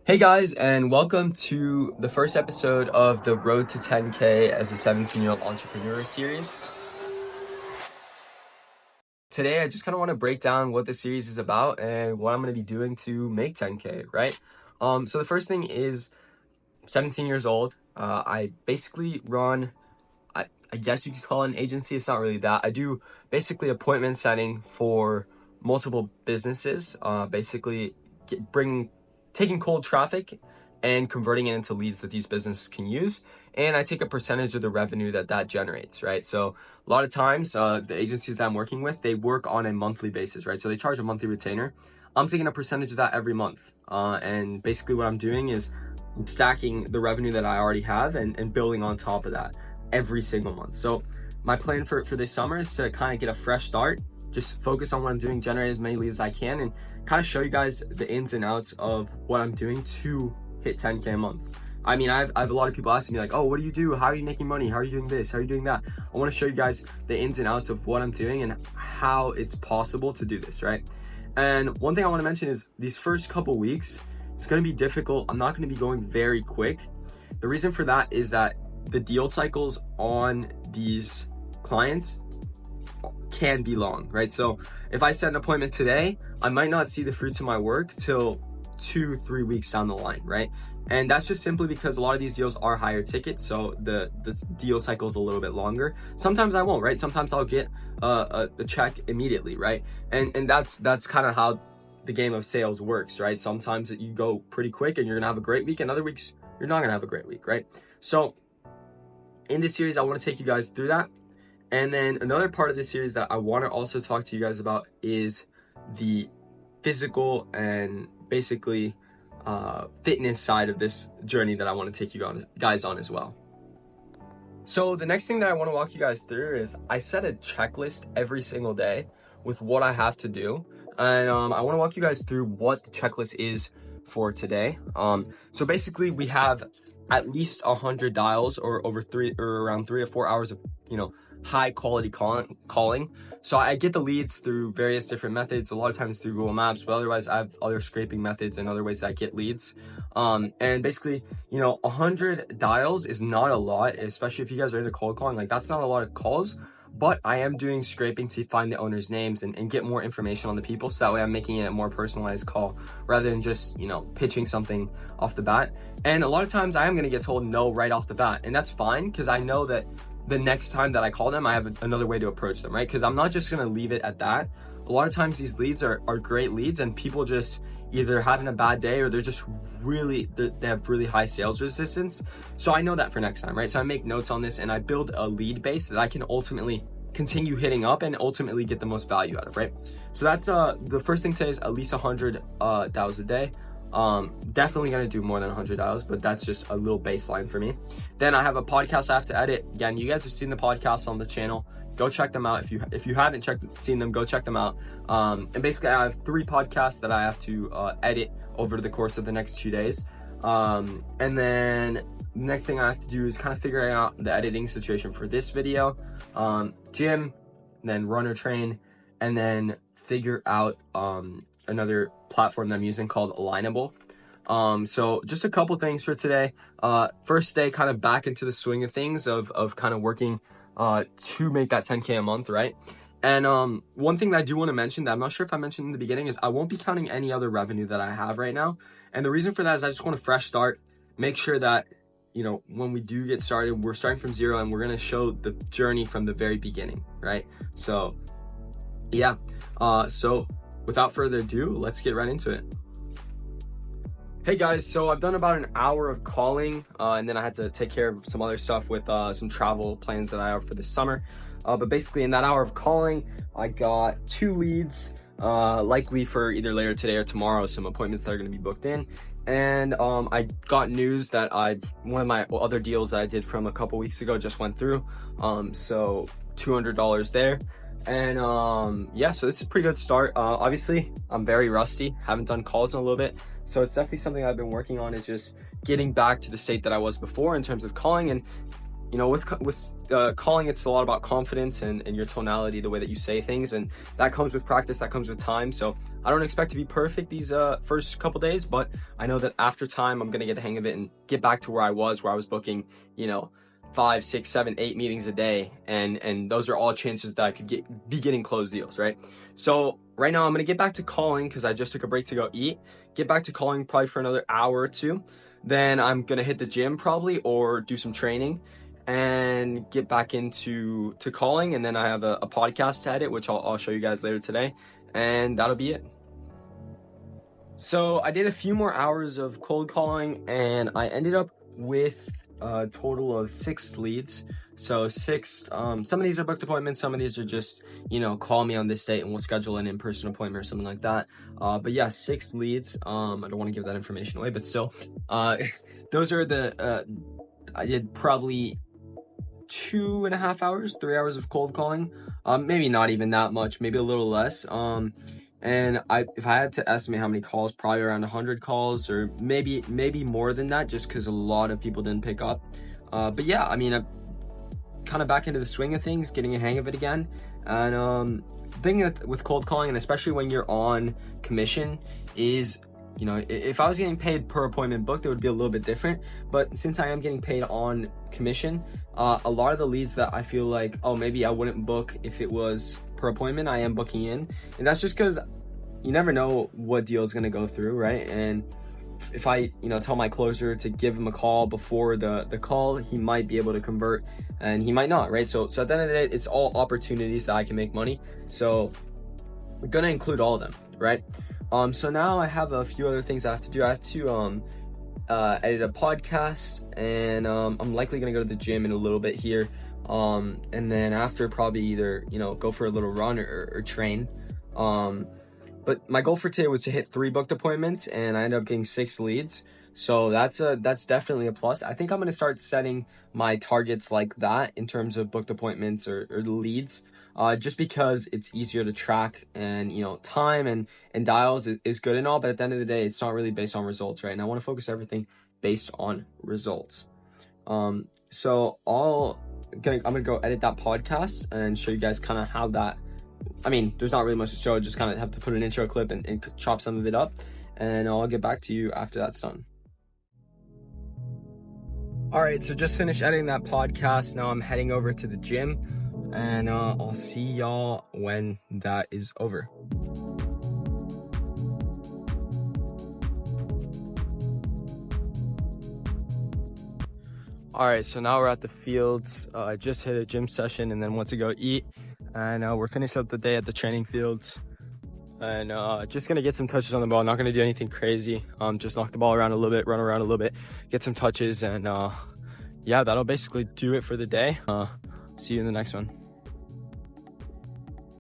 Hey guys, and welcome to the first episode of the Road to 10K as a 17-year-old entrepreneur series. Today, I just kind of want to break down what the series is about and what I'm going to be doing to make 10K, right? So the first thing is 17 years old. I basically run, I guess you could call it an agency. It's not really that. I do basically appointment setting for multiple businesses, taking cold traffic and converting it into leads that these businesses can use. And I take a percentage of the revenue that generates, right? So a lot of times, the agencies that I'm working with, they work on a monthly basis, right? So they charge a monthly retainer. I'm taking a percentage of that every month. And basically what I'm doing is stacking the revenue that I already have and building on top of that every single month. So my plan for this summer is to kind of get a fresh start, just focus on what I'm doing, generate as many leads as I can, and kind of show you guys the ins and outs of what I'm doing to hit 10K a month. I mean, I have a lot of people asking me like, oh, what do you do? How are you making money? How are you doing this? How are you doing that? I want to show you guys the ins and outs of what I'm doing and how it's possible to do this, right? And one thing I want to mention is these first couple weeks, it's going to be difficult. I'm not going to be going very quick. The reason for that is that the deal cycles on these clients can be long, right? So if I set an appointment today, I might not see the fruits of my work till 2-3 weeks down the line, right? And that's just simply because a lot of these deals are higher ticket, so the deal cycle is a little bit longer. Sometimes I won't, right? Sometimes I'll get a check immediately, right? And that's kind of how the game of sales works, right? Sometimes you go pretty quick and you're gonna have a great week, and other weeks you're not gonna have a great week, right? So in this series, I want to take you guys through that. And then another part of this series that I want to also talk to you guys about is the physical and basically fitness side of this journey that I want to take you guys on as well. So the next thing that I want to walk you guys through is I set a checklist every single day with what I have to do. And I want to walk you guys through what the checklist is for today. So basically we have at least 100 dials or around 3 to 4 hours of, high quality calling. So I get the leads through various different methods, a lot of times through Google Maps, but otherwise I have other scraping methods and other ways that I get leads. And basically, 100 dials is not a lot, especially if you guys are into cold calling. Like, that's not a lot of calls, but I am doing scraping to find the owner's names and get more information on the people, so that way I'm making it a more personalized call rather than just, pitching something off the bat. And a lot of times I am going to get told no right off the bat, and that's fine, because I know that the next time that I call them, I have another way to approach them, right? Because I'm not just gonna leave it at that. A lot of times these leads are great leads, and people just either having a bad day or they're just they have really high sales resistance. So I know that for next time, right? So I make notes on this and I build a lead base that I can ultimately continue hitting up and ultimately get the most value out of, right? So that's the first thing today is at least 100 dials a day. Definitely gonna do more than 100 dials, but that's just a little baseline for me. Then I have a podcast I have to edit. Again, you guys have seen the podcasts on the channel. Go check them out. If you haven't seen them, go check them out. And basically I have 3 podcasts that I have to edit over the course of the next 2 days. And then the next thing I have to do is kind of figuring out the editing situation for this video, gym, then run or train, and then figure out another platform that I'm using called Alignable. So just a couple things for today. First day kind of back into the swing of things of kind of working to make that 10K a month, right? And one thing that I do want to mention that I'm not sure if I mentioned in the beginning is I won't be counting any other revenue that I have right now. And the reason for that is I just want a fresh start, make sure that when we do get started, we're starting from zero and we're going to show the journey from the very beginning, right? So yeah, so without further ado, let's get right into it. Hey guys, so I've done about an hour of calling and then I had to take care of some other stuff with some travel plans that I have for this summer. But basically in that hour of calling, I got 2 leads, likely for either later today or tomorrow, some appointments that are gonna be booked in. And I got news that one of my other deals that I did from a couple weeks ago just went through. So $200 there. And yeah, so this is a pretty good start. Obviously I'm very rusty, haven't done calls in a little bit, so it's definitely something I've been working on, is just getting back to the state that I was before in terms of calling. And with calling, it's a lot about confidence and your tonality, the way that you say things, and that comes with practice, that comes with time. So I don't expect to be perfect these first couple days, but I know that after time I'm gonna get the hang of it and get back to where I was booking, 5, 6, 7, 8 meetings a day, and those are all chances that I could be getting closed deals, right? So right now I'm gonna get back to calling because I just took a break to go eat. Get back to calling probably for another hour or two. Then I'm gonna hit the gym probably or do some training and get back into calling. And then I have a podcast to edit, which I'll show you guys later today, and that'll be it. So I did a few more hours of cold calling and I ended up with a total of 6 leads. So 6, some of these are booked appointments, some of these are just, call me on this date and we'll schedule an in-person appointment or something like that. But yeah, 6 leads. I don't want to give that information away, but still, those are I did probably 2.5 hours, 3 hours of cold calling. Maybe not even that much, maybe a little less. And if I had to estimate how many calls, probably around 100 calls, or maybe more than that, just because a lot of people didn't pick up. But yeah, I mean, I'm kind of back into the swing of things, getting a hang of it again. And thing with cold calling, and especially when you're on commission, is if I was getting paid per appointment booked, it would be a little bit different. But since I am getting paid on commission, a lot of the leads that I feel like, oh, maybe I wouldn't book if it was per appointment, I am booking in. And that's just because you never know what deal is going to go through, right? And if I tell my closer to give him a call before the call, he might be able to convert and he might not, right? So at the end of the day, it's all opportunities that I can make money. So we're going to include all of them, right? So now I have a few other things I have to do. I have to edit a podcast, and I'm likely gonna go to the gym in a little bit here, and then after probably either go for a little run or train. But my goal for today was to hit 3 booked appointments, and I ended up getting 6 leads. So that's definitely a plus. I think I'm gonna start setting my targets like that in terms of booked appointments or leads. Just because it's easier to track, and time and dials is good and all, but at the end of the day, it's not really based on results, right? And I want to focus everything based on results. So I'm gonna go edit that podcast and show you guys kind of how that. I mean, there's not really much to show. Just kind of have to put an intro clip and chop some of it up, and I'll get back to you after that's done. All right, so just finished editing that podcast. Now I'm heading over to the gym. And I'll see y'all when that is over. All right, so now we're at the fields. I just hit a gym session and then went to go eat. And we're finished up the day at the training fields. And just gonna get some touches on the ball. Not gonna do anything crazy. Just knock the ball around a little bit, run around a little bit, get some touches. And yeah, that'll basically do it for the day. See you in the next one.